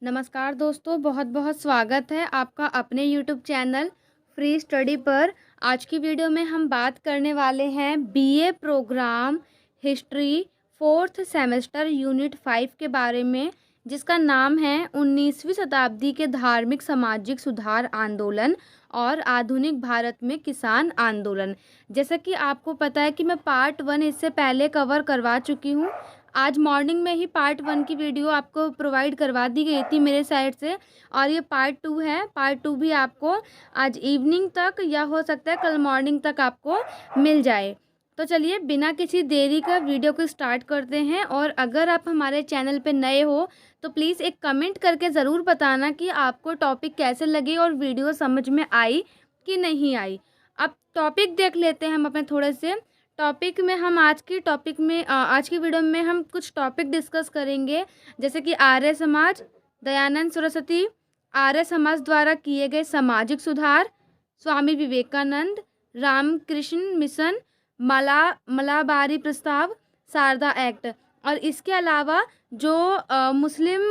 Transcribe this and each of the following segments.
नमस्कार दोस्तों, बहुत बहुत स्वागत है आपका अपने यूट्यूब चैनल फ्री स्टडी पर। आज की वीडियो में हम बात करने वाले हैं BA program history 4th semester unit 5 के बारे में, जिसका नाम है 19वीं शताब्दी के धार्मिक सामाजिक सुधार आंदोलन और आधुनिक भारत में किसान आंदोलन। जैसा कि आपको पता है कि मैं पार्ट 1 इससे पहले कवर करवा चुकी हूँ। आज मॉर्निंग में ही पार्ट 1 की वीडियो आपको प्रोवाइड करवा दी गई थी मेरे साइड से, और ये पार्ट 2 है। पार्ट 2 भी आपको आज इवनिंग तक या हो सकता है कल मॉर्निंग तक आपको मिल जाए। तो चलिए बिना किसी देरी का वीडियो को स्टार्ट करते हैं। और अगर आप हमारे चैनल पे नए हो तो प्लीज़ एक कमेंट करके ज़रूर बताना कि आपको टॉपिक कैसे लगे और वीडियो समझ में आई कि नहीं आई। अब टॉपिक देख लेते हैं हम अपने थोड़े से। टॉपिक में हम आज की वीडियो में हम कुछ टॉपिक डिस्कस करेंगे, जैसे कि आर्य समाज, दयानंद सरस्वती, आर्य समाज द्वारा किए गए सामाजिक सुधार, स्वामी विवेकानंद, रामकृष्ण मिशन, मलाबारी प्रस्ताव, शारदा एक्ट। और इसके अलावा जो मुस्लिम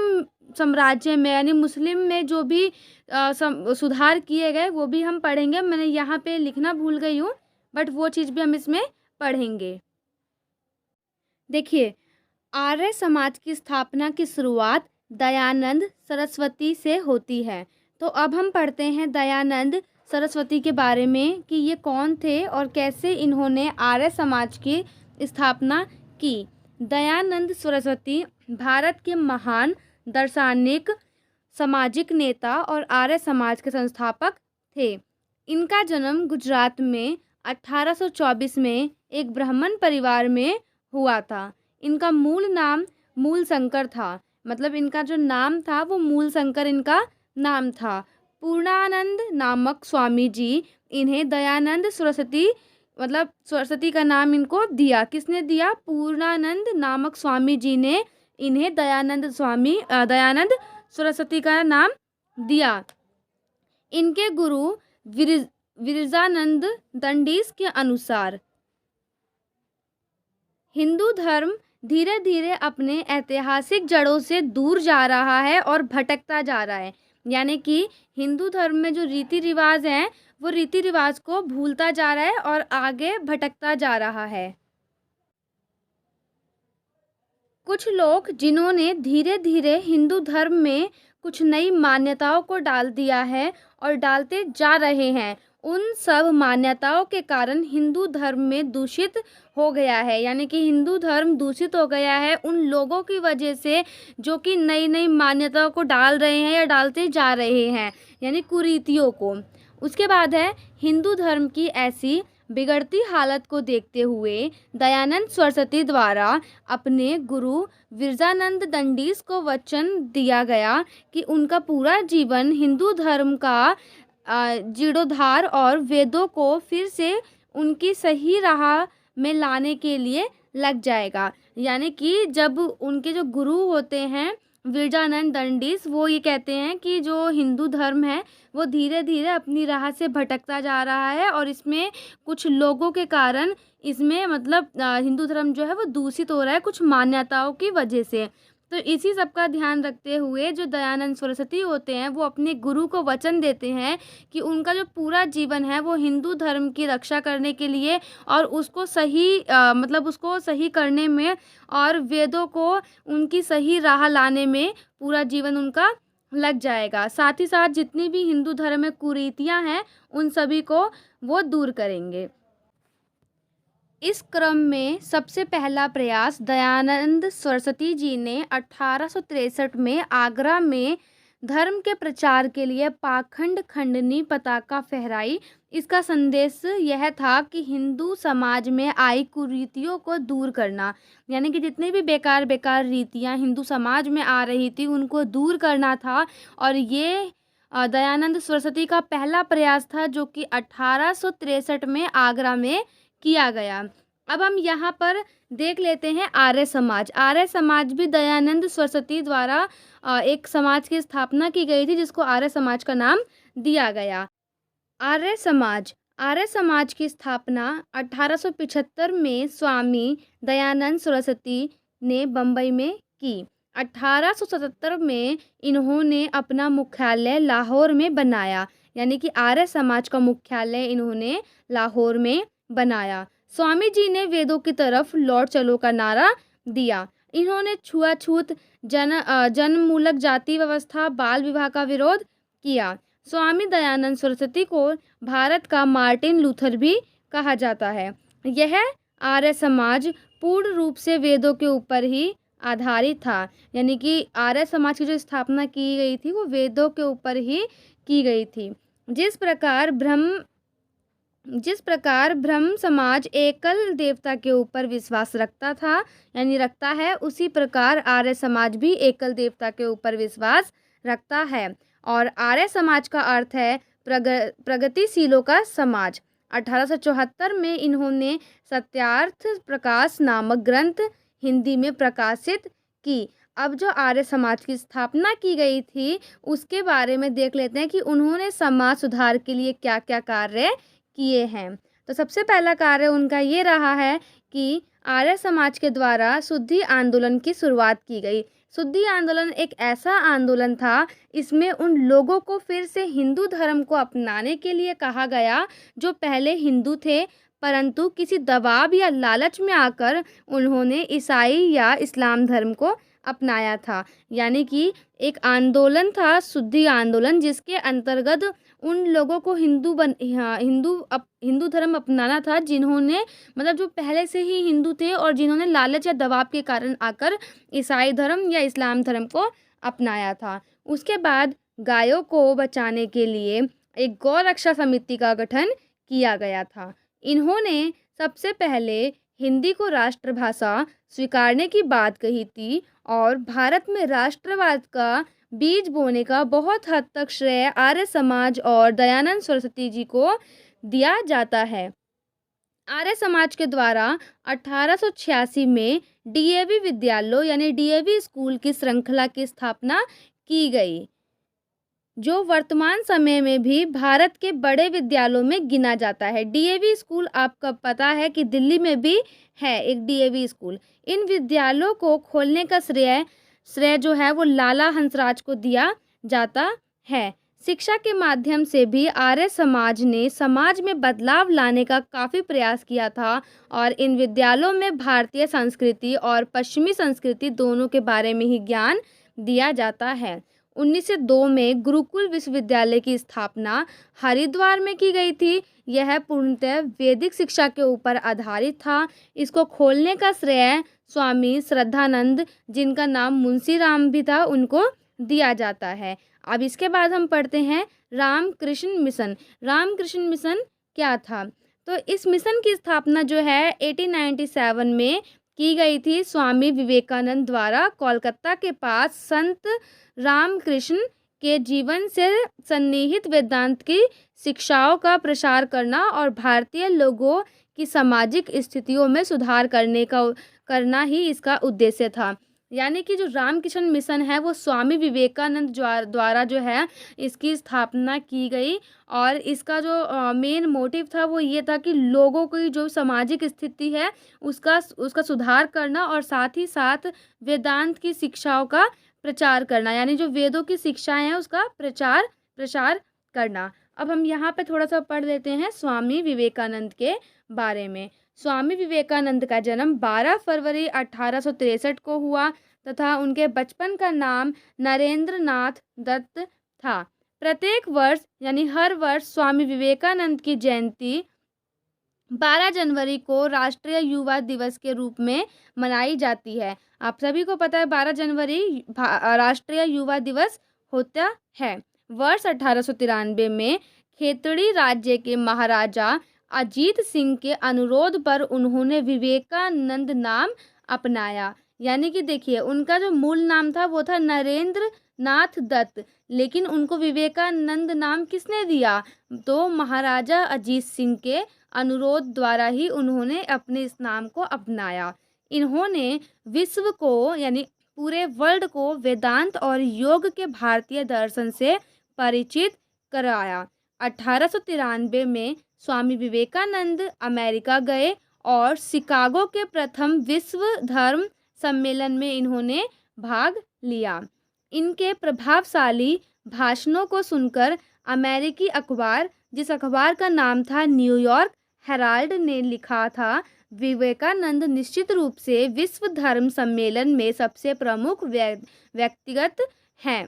साम्राज्य में यानी मुस्लिम में जो भी सुधार किए गए वो भी हम पढ़ेंगे। मैंने यहाँ पे लिखना भूल गई हूँ, बट वो चीज़ भी हम इसमें पढ़ेंगे। देखिए, आर्य समाज की स्थापना की शुरुआत दयानंद सरस्वती से होती है। तो अब हम पढ़ते हैं दयानंद सरस्वती के बारे में कि ये कौन थे और कैसे इन्होंने आर्य समाज की स्थापना की। दयानंद सरस्वती भारत के महान दार्शनिक, सामाजिक नेता और आर्य समाज के संस्थापक थे। इनका जन्म गुजरात में 1824 में एक ब्राह्मण परिवार में हुआ था। इनका मूल नाम मूलशंकर था, मतलब इनका जो नाम था वो मूलशंकर इनका नाम था। पूर्णानंद नामक स्वामी जी इन्हें दयानंद सरस्वती, मतलब सरस्वती का नाम इनको दिया। किसने दिया? पूर्णानंद नामक स्वामी जी ने इन्हें दयानंद सरस्वती का नाम दिया। इनके गुरु विरजानंद दंडीस के अनुसार हिंदू धर्म धीरे धीरे अपने ऐतिहासिक जड़ों से दूर जा रहा है और भटकता जा रहा है। यानी कि हिंदू धर्म में जो रीति रिवाज हैं वो रीति रिवाज को भूलता जा रहा है और आगे भटकता जा रहा है। कुछ लोग जिन्होंने धीरे धीरे हिंदू धर्म में कुछ नई मान्यताओं को डाल दिया है और डालते जा रहे हैं, उन सब मान्यताओं के कारण हिंदू धर्म में दूषित हो गया है। यानी कि हिंदू धर्म दूषित हो गया है उन लोगों की वजह से जो कि नई नई मान्यताओं को डाल रहे हैं या डालते जा रहे हैं, यानी कुरीतियों को। उसके बाद है हिंदू धर्म की ऐसी बिगड़ती हालत को देखते हुए दयानंद सरस्वती द्वारा अपने गुरु विरजानंद दंडीस को वचन दिया गया कि उनका पूरा जीवन हिंदू धर्म का जीर्णोद्धार और वेदों को फिर से उनकी सही राह में लाने के लिए लग जाएगा। यानी कि जब उनके जो गुरु होते हैं विरजानंद दंडीस, वो ये कहते हैं कि जो हिंदू धर्म है वो धीरे धीरे अपनी राह से भटकता जा रहा है और इसमें कुछ लोगों के कारण इसमें मतलब हिंदू धर्म जो है वो दूषित हो रहा है कुछ मान्यताओं की वजह से। तो इसी सब का ध्यान रखते हुए जो दयानंद सरस्वती होते हैं वो अपने गुरु को वचन देते हैं कि उनका जो पूरा जीवन है वो हिंदू धर्म की रक्षा करने के लिए और उसको उसको सही करने में और वेदों को उनकी सही राह लाने में पूरा जीवन उनका लग जाएगा। साथ ही साथ जितनी भी हिंदू धर्म में कुरीतियाँ हैं उन सभी को वो दूर करेंगे। इस क्रम में सबसे पहला प्रयास दयानंद सरस्वती जी ने 1863 में आगरा में धर्म के प्रचार के लिए पाखंड खंडनी पताका फहराई। इसका संदेश यह था कि हिंदू समाज में आई कुरीतियों को दूर करना, यानी कि जितनी भी बेकार बेकार रीतियां हिंदू समाज में आ रही थी उनको दूर करना था। और ये दयानंद सरस्वती का पहला प्रयास था जो कि 1863 में आगरा में किया गया। अब हम यहाँ पर देख लेते हैं आर्य समाज। आर्य समाज भी दयानंद सरस्वती द्वारा एक समाज की स्थापना की गई थी जिसको आर्य समाज का नाम दिया गया। आर्य समाज की स्थापना 1875 में स्वामी दयानंद सरस्वती ने बम्बई में की। 1877 में इन्होंने अपना मुख्यालय लाहौर में बनाया, यानी कि आर्य समाज का मुख्यालय इन्होंने लाहौर में बनाया। स्वामी जी ने वेदों की तरफ लौट चलो का नारा दिया। इन्होंने छुआछूत, जन्ममूलक जाति व्यवस्था, बाल विवाह का विरोध किया। स्वामी दयानंद सरस्वती को भारत का मार्टिन लूथर भी कहा जाता है। यह आर्य समाज पूर्ण रूप से वेदों के ऊपर ही आधारित था, यानी कि आर्य समाज की जो स्थापना की गई थी वो वेदों के ऊपर ही की गई थी। जिस प्रकार ब्रह्म समाज एकल देवता के ऊपर विश्वास रखता था, यानी रखता है, उसी प्रकार आर्य समाज भी एकल देवता के ऊपर विश्वास रखता है। और आर्य समाज का अर्थ है प्रगतिशीलों का समाज। 1874 में इन्होंने सत्यार्थ प्रकाश नामक ग्रंथ हिंदी में प्रकाशित की। अब जो आर्य समाज की स्थापना की गई थी उसके बारे में देख लेते हैं कि उन्होंने समाज सुधार के लिए क्या क्या कार्य किए हैं। तो सबसे पहला कार्य उनका ये रहा है कि आर्य समाज के द्वारा शुद्धि आंदोलन की शुरुआत की गई। शुद्धि आंदोलन एक ऐसा आंदोलन था, इसमें उन लोगों को फिर से हिंदू धर्म को अपनाने के लिए कहा गया जो पहले हिंदू थे, परंतु किसी दबाव या लालच में आकर उन्होंने ईसाई या इस्लाम धर्म को अपनाया था। यानी कि एक आंदोलन था, शुद्धि आंदोलन, जिसके अंतर्गत उन लोगों को हिंदू धर्म अपनाना था जिन्होंने, मतलब जो पहले से ही हिंदू थे और जिन्होंने लालच या दबाव के कारण आकर ईसाई धर्म या इस्लाम धर्म को अपनाया था। उसके बाद गायों को बचाने के लिए एक गौ रक्षा समिति का गठन किया गया था। इन्होंने सबसे पहले हिंदी को राष्ट्रभाषा स्वीकारने की बात कही थी और भारत में राष्ट्रवाद का बीज बोने का बहुत हद तक श्रेय आर्य समाज और दयानंद सरस्वती जी को दिया जाता है। आर्य समाज के द्वारा 1886 में डीएवी विद्यालय यानी डीएवी स्कूल की श्रृंखला की स्थापना की गई, जो वर्तमान समय में भी भारत के बड़े विद्यालयों में गिना जाता है। डीएवी स्कूल आपका पता है कि दिल्ली में भी है एक डीएवी स्कूल। इन विद्यालयों को खोलने का श्रेय जो है वो लाला हंसराज को दिया जाता है। शिक्षा के माध्यम से भी आर्य समाज ने समाज में बदलाव लाने का काफ़ी प्रयास किया था और इन विद्यालयों में भारतीय संस्कृति और पश्चिमी संस्कृति दोनों के बारे में ही ज्ञान दिया जाता है। 1902 में गुरुकुल विश्वविद्यालय की स्थापना हरिद्वार में की गई थी। यह पूर्णतः वैदिक शिक्षा के ऊपर आधारित था। इसको खोलने का श्रेय स्वामी श्रद्धानंद, जिनका नाम मुंशी राम भी था, उनको दिया जाता है। अब इसके बाद हम पढ़ते हैं रामकृष्ण मिशन। रामकृष्ण मिशन क्या था? तो इस मिशन की स्थापना जो है 1897 में की गई थी स्वामी विवेकानंद द्वारा। कोलकाता के पास संत रामकृष्ण के जीवन से सन्निहित वेदांत की शिक्षाओं का प्रसार करना और भारतीय लोगों की सामाजिक स्थितियों में सुधार करना ही इसका उद्देश्य था। यानी कि जो रामकृष्ण मिशन है वो स्वामी विवेकानंद द्वारा जो है इसकी स्थापना की गई और इसका जो मेन मोटिव था वो ये था कि लोगों की जो सामाजिक स्थिति है उसका सुधार करना और साथ ही साथ वेदांत की शिक्षाओं का प्रचार करना, यानी जो वेदों की शिक्षाएं हैं उसका प्रसार करना। अब हम यहाँ पे थोड़ा सा पढ़ लेते हैं स्वामी विवेकानंद के बारे में। स्वामी विवेकानंद का जन्म 12 फरवरी 1863 को हुआ तथा उनके बचपन का नाम नरेंद्र नाथ दत्त था। प्रत्येक वर्ष यानी हर वर्ष स्वामी विवेकानंद की जयंती 12 जनवरी को राष्ट्रीय युवा दिवस के रूप में मनाई जाती है। आप सभी को पता है 12 जनवरी राष्ट्रीय युवा दिवस होता है। वर्ष 1893 में खेतड़ी राज्य के महाराजा अजीत सिंह के अनुरोध पर उन्होंने विवेकानंद नाम अपनाया। यानी कि देखिए उनका जो मूल नाम था वो था नरेंद्र नाथ दत्त, लेकिन उनको विवेकानंद नाम किसने दिया? तो महाराजा अजीत सिंह के अनुरोध द्वारा ही उन्होंने अपने इस नाम को अपनाया। इन्होंने विश्व को यानी पूरे वर्ल्ड को वेदांत और योग के भारतीय दर्शन से परिचित कराया। 1893 में स्वामी विवेकानंद अमेरिका गए और शिकागो के प्रथम विश्व धर्म सम्मेलन में इन्होंने भाग लिया। इनके प्रभावशाली भाषणों को सुनकर अमेरिकी अखबार, जिस अखबार का नाम था न्यूयॉर्क हेराल्ड, ने लिखा था, विवेकानंद निश्चित रूप से विश्व धर्म सम्मेलन में सबसे प्रमुख व्यक्तिगत हैं।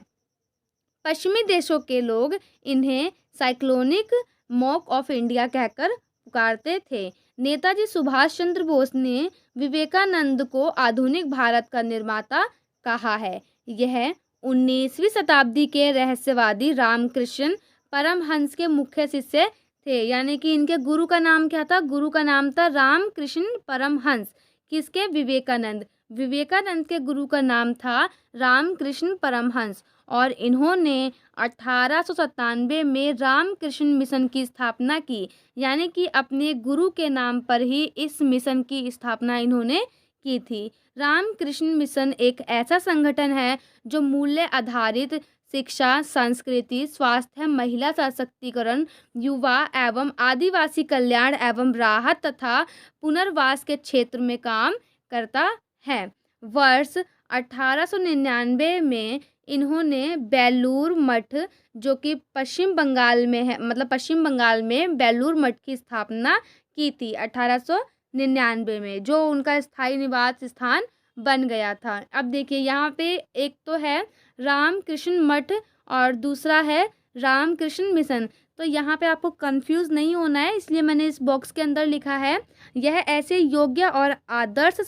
पश्चिमी देशों के लोग इन्हें साइक्लोनिक मॉक ऑफ इंडिया कहकर पुकारते थे। नेताजी सुभाष चंद्र बोस ने विवेकानंद को आधुनिक भारत का निर्माता कहा है। यह 19वीं शताब्दी के रहस्यवादी रामकृष्ण परमहंस के मुख्य शिष्य थे। यानी कि इनके गुरु का नाम क्या था? गुरु का नाम था रामकृष्ण परमहंस। किसके? विवेकानंद। विवेकानंद के गुरु का नाम था रामकृष्ण परमहंस और इन्होंने 1897 में रामकृष्ण मिशन की स्थापना की। यानी कि अपने गुरु के नाम पर ही इस मिशन की स्थापना इन्होंने की थी। रामकृष्ण मिशन एक ऐसा संगठन है जो मूल्य आधारित शिक्षा, संस्कृति, स्वास्थ्य, महिला सशक्तिकरण, युवा एवं आदिवासी कल्याण एवं राहत तथा पुनर्वास के क्षेत्र में काम करता है। वर्ष 1899 में इन्होंने बेलूर मठ, जो कि पश्चिम बंगाल में है, मतलब पश्चिम बंगाल में बेलूर मठ की स्थापना की थी 1899 में, जो उनका स्थायी निवास स्थान बन गया था। अब देखिए यहाँ पे एक तो है रामकृष्ण मठ और दूसरा है रामकृष्ण मिशन। तो यहाँ पे आपको कंफ्यूज नहीं होना है, इसलिए मैंने इस बॉक्स के अंदर लिखा है, यह ऐसे योग्य और आदर्श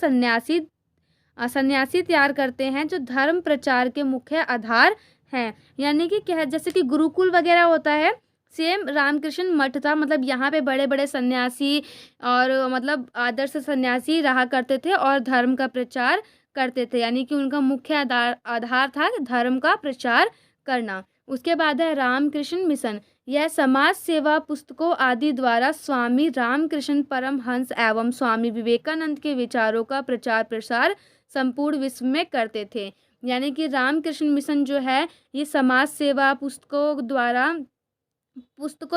सन्यासी तैयार करते हैं जो धर्म प्रचार के मुख्य आधार हैं। यानी कि क्या है, जैसे कि गुरुकुल वगैरह होता है, सेम रामकृष्ण मठ था। मतलब यहाँ पे बड़े बड़े सन्यासी और मतलब आदर्श सन्यासी रहा करते थे और धर्म का प्रचार करते थे। यानी कि उनका मुख्य आधार था धर्म का प्रचार करना। उसके बाद है रामकृष्ण मिशन। यह समाज सेवा पुस्तकों आदि द्वारा स्वामी रामकृष्ण परमहंस एवं स्वामी विवेकानंद के विचारों का प्रचार प्रसार संपूर्ण विश्व में करते थे। यानी कि रामकृष्ण मिशन जो है ये समाज सेवा पुस्तकों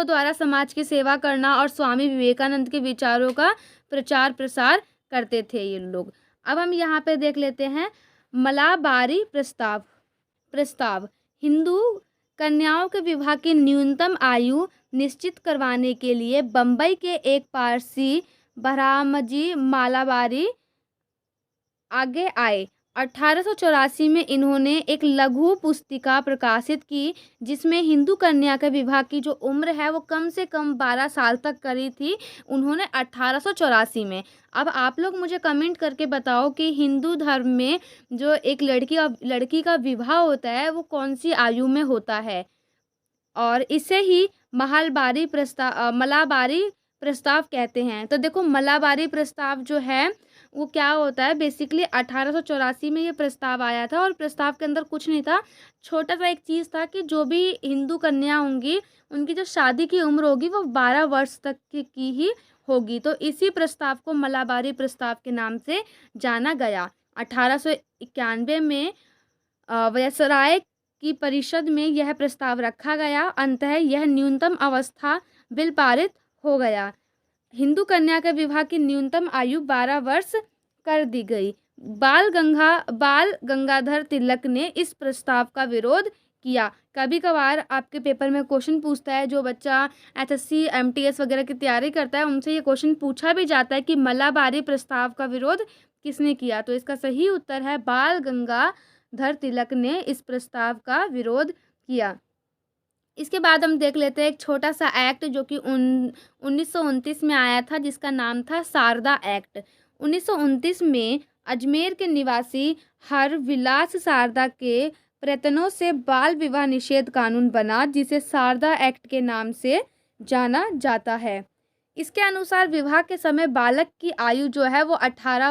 द्वारा समाज की सेवा करना और स्वामी विवेकानंद के विचारों का प्रचार प्रसार करते थे ये लोग। अब हम यहाँ पे देख लेते हैं मलाबारी प्रस्ताव। हिंदू कन्याओं के विवाह की न्यूनतम आयु निश्चित करवाने के लिए बम्बई के एक पारसी बहरामजी मालाबारी आगे आए। 1884 में इन्होंने एक लघु पुस्तिका प्रकाशित की जिसमें हिंदू कन्या के विवाह की जो उम्र है वो कम से कम 12 साल तक करी थी उन्होंने 1884 में। अब आप लोग मुझे कमेंट करके बताओ कि हिंदू धर्म में जो एक लड़की का विवाह होता है वो कौन सी आयु में होता है, और इसे ही मलाबारी प्रस्ताव कहते हैं। तो देखो मलाबारी प्रस्ताव जो है वो क्या होता है, बेसिकली 1884 में ये प्रस्ताव आया था और प्रस्ताव के अंदर कुछ नहीं था, छोटा सा एक चीज़ था कि जो भी हिंदू कन्या होंगी उनकी जो शादी की उम्र होगी वो 12 वर्ष तक की ही होगी। तो इसी प्रस्ताव को मलाबारी प्रस्ताव के नाम से जाना गया। 1891 में वायसराय की परिषद में यह प्रस्ताव रखा गया। अंततः यह न्यूनतम अवस्था बिल पारित हो गया। हिंदू कन्या के विवाह की न्यूनतम आयु 12 वर्ष कर दी गई। बाल गंगाधर तिलक ने इस प्रस्ताव का विरोध किया। कभी कभार आपके पेपर में क्वेश्चन पूछता है, जो बच्चा एसएससी एमटीएस वगैरह की तैयारी करता है उनसे ये क्वेश्चन पूछा भी जाता है कि मलाबारी प्रस्ताव का विरोध किसने किया। तो इसका सही उत्तर है बाल गंगाधर तिलक ने इस प्रस्ताव का विरोध किया। इसके बाद हम देख लेते हैं एक छोटा सा एक्ट जो कि 1929 में आया था जिसका नाम था शारदा एक्ट। 1929 में अजमेर के निवासी हर विलास शारदा के प्रयत्नों से बाल विवाह निषेध कानून बना जिसे शारदा एक्ट के नाम से जाना जाता है। इसके अनुसार विवाह के समय बालक की आयु जो है वो 18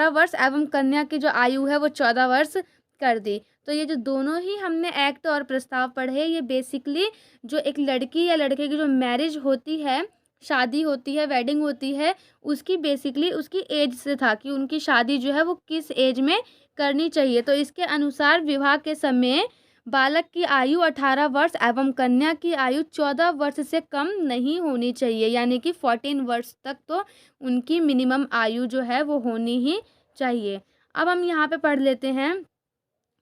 वर्ष एवं कन्या की जो आयु है वो 14 वर्ष कर दी। तो ये जो दोनों ही हमने एक्ट और प्रस्ताव पढ़े ये बेसिकली जो एक लड़की या लड़के की जो मैरिज होती है, शादी होती है, वेडिंग होती है, उसकी बेसिकली उसकी एज से था कि उनकी शादी जो है वो किस एज में करनी चाहिए। तो इसके अनुसार विवाह के समय बालक की आयु 18 वर्ष एवं कन्या की आयु 14 वर्ष से कम नहीं होनी चाहिए। यानी कि 14 वर्ष तक तो उनकी मिनिमम आयु जो है वो होनी ही चाहिए। अब हम यहाँ पे पढ़ लेते हैं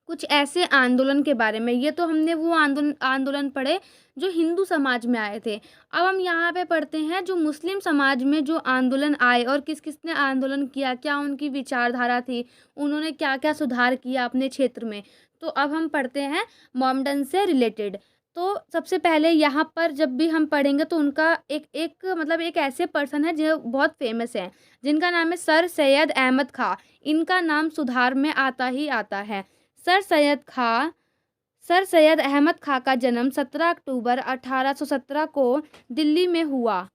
कुछ ऐसे आंदोलन के बारे में। ये तो हमने वो आंदोलन पढ़े जो हिंदू समाज में आए थे। अब हम यहाँ पे पढ़ते हैं जो मुस्लिम समाज में जो आंदोलन आए और किस किस ने आंदोलन किया, क्या उनकी विचारधारा थी, उन्होंने क्या क्या सुधार किया अपने क्षेत्र में। तो अब हम पढ़ते हैं मोहम्मडन से रिलेटेड। तो सबसे पहले यहाँ पर जब भी हम पढ़ेंगे तो उनका एक एक मतलब एक ऐसे पर्सन है जो बहुत फेमस है, जिनका नाम है सर सैयद अहमद खां। इनका नाम सुधार में आता ही आता है। सर सैयद अहमद खां का जन्म 17 अक्टूबर 1817 को दिल्ली में हुआ।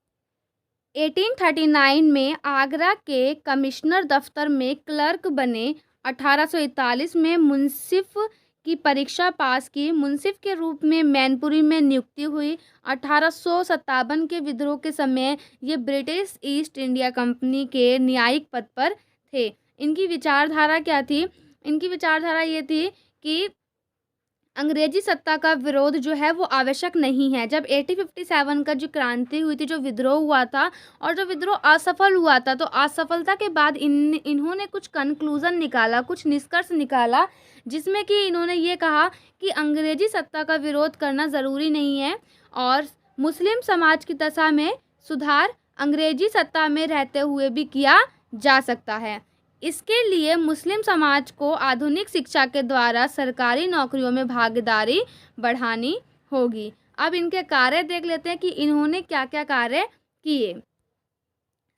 1839 में आगरा के कमिश्नर दफ्तर में क्लर्क बने। 1841 में मुंसिफ की परीक्षा पास की। मुंसिफ के रूप में मैनपुरी में नियुक्ति हुई। 1857 के विद्रोह के समय ये ब्रिटिश ईस्ट इंडिया कंपनी के न्यायिक पद पर थे। इनकी विचारधारा क्या थी? इनकी विचारधारा ये थी कि अंग्रेजी सत्ता का विरोध जो है वो आवश्यक नहीं है। जब 1857 का जो क्रांति हुई थी, जो विद्रोह हुआ था और जो विद्रोह असफल हुआ था, तो असफलता के बाद इन्होंने कुछ कंक्लूज़न निकाला, कुछ निष्कर्ष निकाला, जिसमें कि इन्होंने ये कहा कि अंग्रेजी सत्ता का विरोध करना ज़रूरी नहीं है और मुस्लिम समाज की दशा में सुधार अंग्रेजी सत्ता में रहते हुए भी किया जा सकता है। इसके लिए मुस्लिम समाज को आधुनिक शिक्षा के द्वारा सरकारी नौकरियों में भागीदारी बढ़ानी होगी। अब इनके कार्य देख लेते हैं कि इन्होंने क्या क्या कार्य किए।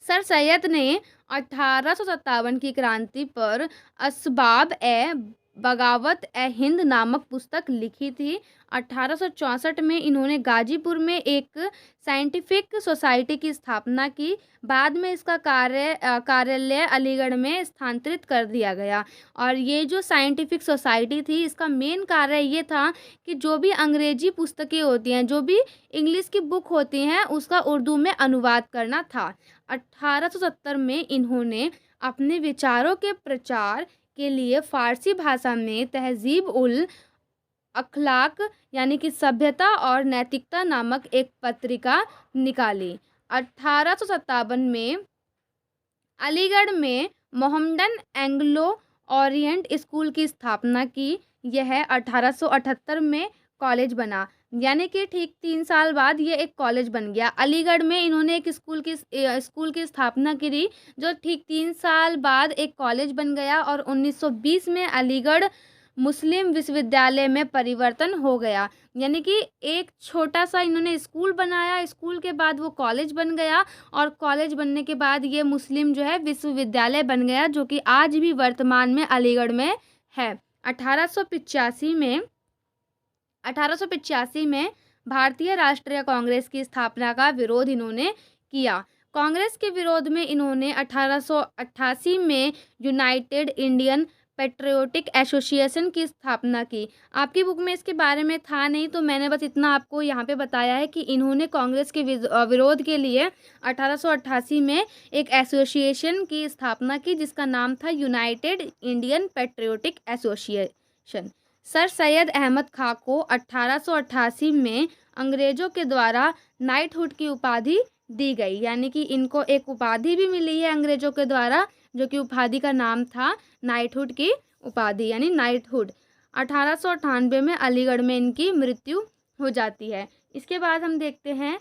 सर सैयद ने 1857 की क्रांति पर असबाब ए बगावत ए हिंद नामक पुस्तक लिखी थी। 1864 में इन्होंने गाजीपुर में एक साइंटिफिक सोसाइटी की स्थापना की। बाद में इसका कार्यालय अलीगढ़ में स्थानांतरित कर दिया गया। और ये जो साइंटिफिक सोसाइटी थी, इसका मेन कार्य ये था कि जो भी अंग्रेजी पुस्तकें होती हैं, जो भी इंग्लिश की बुक होती हैं, उसका उर्दू में अनुवाद करना था। 1870 में इन्होंने अपने विचारों के प्रचार के लिए फ़ारसी भाषा में तहज़ीब उल अखलाक यानी कि सभ्यता और नैतिकता नामक एक पत्रिका निकाली। 1857 में अलीगढ़ में मोहम्मडन एंग्लो ओरिएंट स्कूल की स्थापना की। यह 1878 में कॉलेज बना, यानी कि ठीक 3 साल बाद ये एक कॉलेज बन गया। अलीगढ़ में इन्होंने एक स्कूल की स्थापना करी, जो ठीक 3 साल बाद एक कॉलेज बन गया और 1920 में अलीगढ़ मुस्लिम विश्वविद्यालय में परिवर्तन हो गया। यानी कि एक छोटा सा इन्होंने स्कूल बनाया, स्कूल के बाद वो कॉलेज बन गया और कॉलेज बनने के बाद ये मुस्लिम जो है विश्वविद्यालय बन गया, जो कि आज भी वर्तमान में अलीगढ़ में है। 1885 में भारतीय राष्ट्रीय कांग्रेस की स्थापना का विरोध इन्होंने किया। कांग्रेस के विरोध में इन्होंने 1888 में यूनाइटेड इंडियन पेट्रियोटिक एसोसिएशन की स्थापना की। आपकी बुक में इसके बारे में था नहीं, तो मैंने बस इतना आपको यहाँ पे बताया है कि इन्होंने कांग्रेस के विरोध के लिए 1888 में एक एसोसिएशन की स्थापना की, जिसका नाम था United Indian Patriotic Association. Sir Syed Ahmad Khan को 1888 में अंग्रेज़ों के द्वारा नाइटहुड की उपाधि दी गई, यानी कि इनको एक उपाधि भी मिली है अंग्रेज़ों के द्वारा, जो कि उपाधि का नाम था नाइटहुड की उपाधि, यानी नाइटहुड। 1898 में अलीगढ़ में इनकी मृत्यु हो जाती है। इसके बाद हम देखते हैं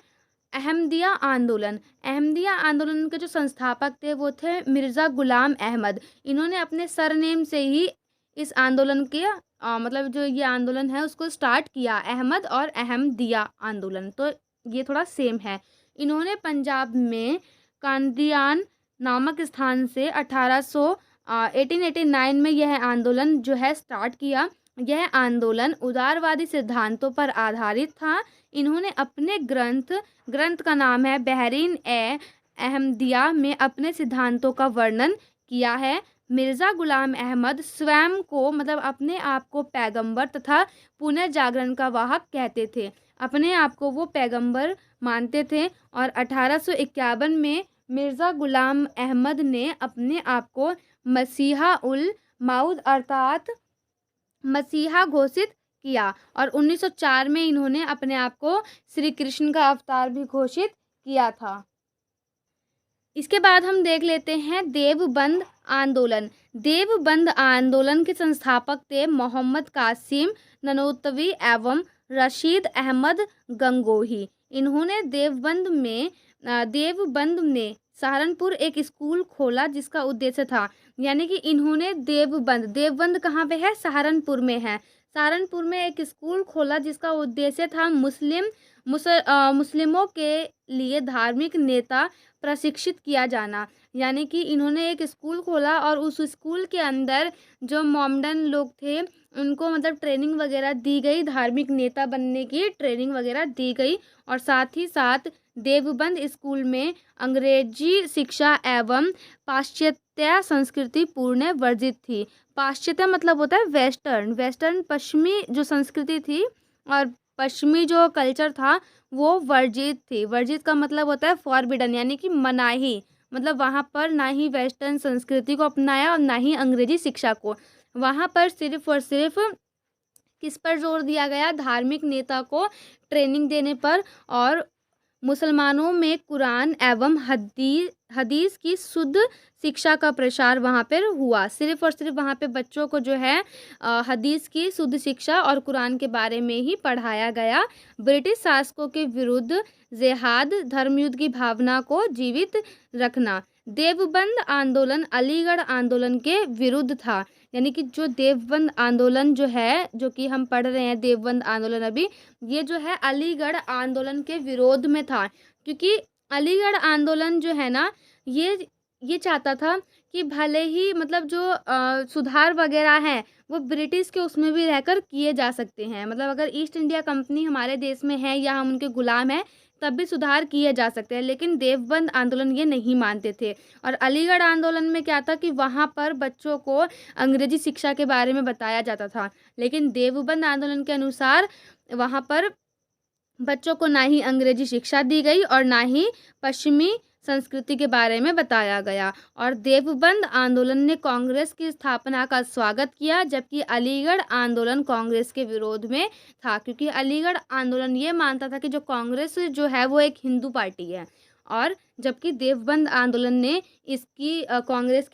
अहमदिया आंदोलन। अहमदिया आंदोलन के जो संस्थापक थे वो थे मिर्ज़ा गुलाम अहमद। इन्होंने अपने सरनेम से ही इस आंदोलन के मतलब जो ये आंदोलन है उसको स्टार्ट किया, अहमद और अहमदिया आंदोलन, तो ये थोड़ा सेम है। इन्होंने पंजाब में कादियान नामक स्थान से 1889 में यह आंदोलन जो है स्टार्ट किया। यह आंदोलन उदारवादी सिद्धांतों पर आधारित था। इन्होंने अपने ग्रंथ का नाम है बहरीन ए अहमदिया में अपने सिद्धांतों का वर्णन किया है। मिर्ज़ा गुलाम अहमद स्वयं को मतलब अपने आप को पैगंबर तथा पुनर्जागरण का वाहक कहते थे। अपने आप को वो पैगंबर मानते थे और 1851 में मिर्ज़ा गुलाम अहमद ने अपने आप को मसीहा उल मऊद अर्थात मसीहा घोषित किया और 1904 में इन्होंने अपने आप को श्री कृष्ण का अवतार भी घोषित किया था। इसके बाद हम देख लेते हैं देवबंद आंदोलन। देवबंद आंदोलन के संस्थापक थे मोहम्मद कासिम ननोतवी एवं रशीद अहमद गंगोही। इन्होंने देवबंद में सहारनपुर एक स्कूल खोला जिसका उद्देश्य था, यानी कि इन्होंने देवबंद कहाँ पे है? सहारनपुर में है। सहारनपुर में एक स्कूल खोला जिसका उद्देश्य था मुस्लिमों के लिए धार्मिक नेता प्रशिक्षित किया जाना। यानी कि इन्होंने एक स्कूल खोला और उस स्कूल के अंदर जो मोमडन लोग थे उनको मतलब ट्रेनिंग वगैरह दी गई, धार्मिक नेता बनने की ट्रेनिंग वगैरह दी गई। और साथ ही साथ देवबंद स्कूल में अंग्रेजी शिक्षा एवं पाश्चात्य संस्कृति पूर्ण वर्जित थी। पाश्चात्य मतलब होता है वेस्टर्न, पश्चिमी जो संस्कृति थी और पश्चिमी जो कल्चर था वो वर्जित थी। वर्जित का मतलब होता है फॉरबिडन, यानी कि मनाही। मतलब वहाँ पर ना ही वेस्टर्न संस्कृति को अपनाया और ना ही अंग्रेजी शिक्षा को। वहाँ पर सिर्फ और सिर्फ किस पर जोर दिया गया? धार्मिक नेता को ट्रेनिंग देने पर। और मुसलमानों में कुरान एवं हदीस की शुद्ध शिक्षा का प्रसार वहाँ पर हुआ। सिर्फ और सिर्फ वहाँ पे बच्चों को जो है हदीस की शुद्ध शिक्षा और कुरान के बारे में ही पढ़ाया गया। ब्रिटिश शासकों के विरुद्ध जिहाद, धर्मयुद्ध की भावना को जीवित रखना। देवबंद आंदोलन अलीगढ़ आंदोलन के विरुद्ध था। यानी कि जो देवबंद आंदोलन जो है, जो कि हम पढ़ रहे हैं देवबंद आंदोलन अभी, ये जो है अलीगढ़ आंदोलन के विरोध में था। क्योंकि अलीगढ़ आंदोलन जो है ना, ये चाहता था कि भले ही मतलब जो सुधार वगैरह हैं वो ब्रिटिश के उसमें भी रहकर किए जा सकते हैं। मतलब अगर ईस्ट इंडिया कंपनी हमारे देश में है या हम उनके गुलाम हैं तब भी सुधार किए जा सकते हैं, लेकिन देवबंद आंदोलन ये नहीं मानते थे। और अलीगढ़ आंदोलन में क्या था कि वहाँ पर बच्चों को अंग्रेजी शिक्षा के बारे में बताया जाता था, लेकिन देवबंद आंदोलन के अनुसार वहाँ पर बच्चों को ना ही अंग्रेजी शिक्षा दी गई और ना ही पश्चिमी संस्कृति के बारे में बताया गया। और देवबंद आंदोलन ने कांग्रेस की स्थापना का स्वागत किया, जबकि अलीगढ़ आंदोलन कांग्रेस के विरोध में था। क्योंकि अलीगढ़ आंदोलन ये मानता था कि जो कांग्रेस जो है वो एक हिंदू पार्टी है, और जबकि देवबंद आंदोलन ने इसकी कांग्रेस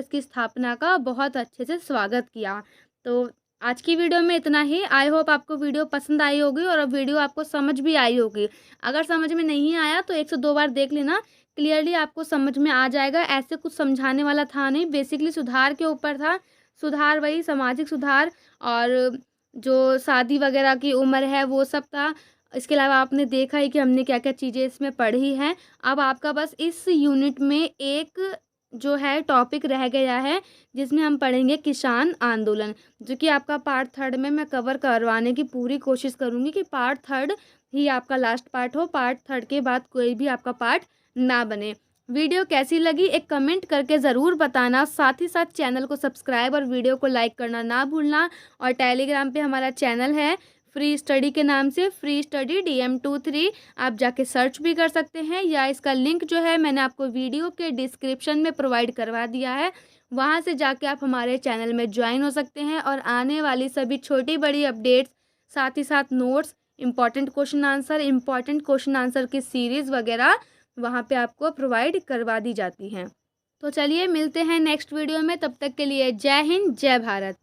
की स्थापना का बहुत अच्छे से स्वागत किया। तो आज की वीडियो में इतना ही। आई होप आपको वीडियो पसंद आई होगी और अब वीडियो आपको समझ भी आई होगी। अगर समझ में नहीं आया तो 102 बार देख लेना, क्लियरली आपको समझ में आ जाएगा। ऐसे कुछ समझाने वाला था नहीं, बेसिकली सुधार के ऊपर था। सुधार वही सामाजिक सुधार और जो शादी वगैरह की उम्र है वो सब था। इसके अलावा आपने देखा ही कि हमने क्या क्या चीज़ें इसमें पढ़ी हैं। अब आपका बस इस यूनिट में एक जो है टॉपिक रह गया है जिसमें हम पढ़ेंगे किसान आंदोलन, जो कि आपका पार्ट 3 में मैं कवर करवाने की पूरी कोशिश करूँगी कि पार्ट 3 ही आपका लास्ट पार्ट हो, पार्ट 3 के बाद कोई भी आपका पार्ट ना बने। वीडियो कैसी लगी एक कमेंट करके ज़रूर बताना। साथ ही साथ चैनल को सब्सक्राइब और वीडियो को लाइक करना ना भूलना। और टेलीग्राम पे हमारा चैनल है फ्री स्टडी के नाम से, फ्री स्टडी DM23, आप जाके सर्च भी कर सकते हैं, या इसका लिंक जो है मैंने आपको वीडियो के डिस्क्रिप्शन में प्रोवाइड करवा दिया है। वहाँ से जाके आप हमारे चैनल में ज्वाइन हो सकते हैं और आने वाली सभी छोटी बड़ी अपडेट्स, साथ ही साथ नोट्स, इम्पॉर्टेंट क्वेश्चन आंसर की सीरीज़ वगैरह वहाँ पे आपको प्रोवाइड करवा दी जाती हैं। तो चलिए मिलते हैं नेक्स्ट वीडियो में, तब तक के लिए जय हिंद जय भारत।